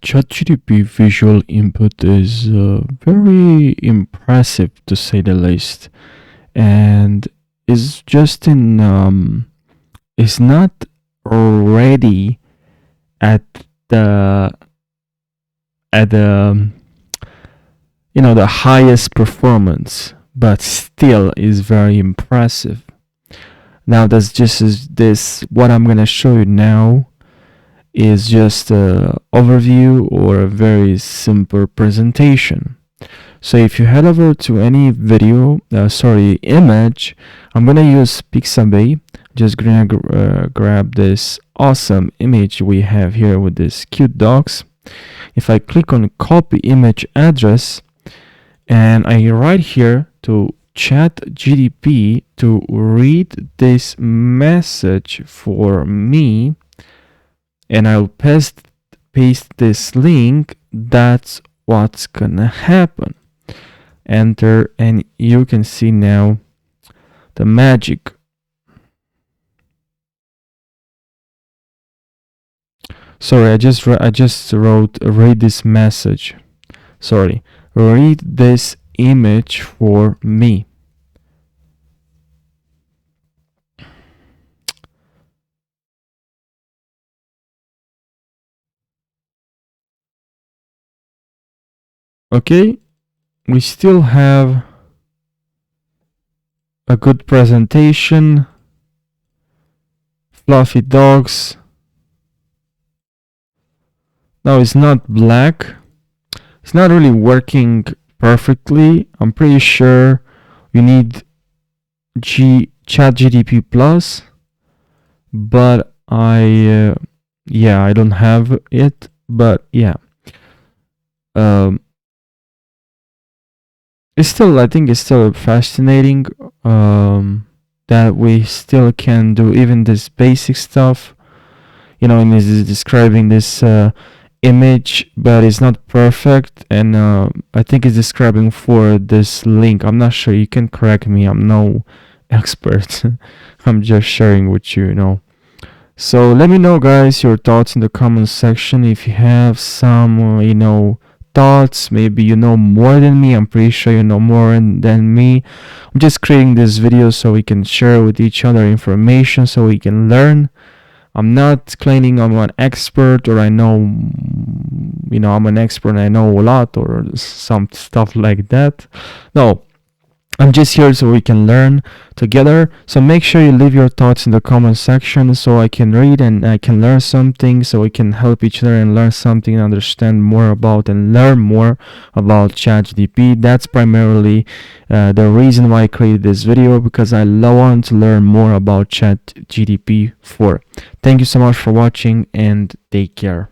Chat GTP visual input is very impressive to say the least, and is just in is not already at the at the the highest performance, but still is very impressive. Now that's just is this what I'm gonna show you now is just a overview or a very simple presentation. So if you head over to any video, image, I'm gonna use Pixabay. Just gonna grab this awesome image we have here with this cute dogs. If I click on copy image address and I write here to Chat GTP to read this message for me, and I'll paste this link, that's what's gonna happen. Enter, and you can see now the magic. Sorry, I just wrote read this message. Sorry, read this image for me. Okay, we still have a good presentation, fluffy dogs. Now it's not black. It's not really working perfectly. I'm pretty sure you need Chat GTP Plus, but I don't have it. But yeah, it's still, I think it's still fascinating that we still can do even this basic stuff. And is describing this image, but it's not perfect, and I think it's describing for this link. I'm not sure, you can correct me, I'm no expert. I'm just sharing with you. So let me know, guys, your thoughts in the comment section. If you have some thoughts, maybe you know more than me. I'm pretty sure you know more than me. I'm just creating this video so we can share with each other information, so we can learn. I'm not claiming I'm an expert or I know, I'm an expert and I know a lot or some stuff like that. No, I'm just here so we can learn together. So make sure you leave your thoughts in the comment section so I can read and I can learn something, so we can help each other and learn something and understand more about and learn more about ChatGPT. That's primarily the reason why I created this video, because I want to learn more about ChatGPT 4. Thank you so much for watching and take care.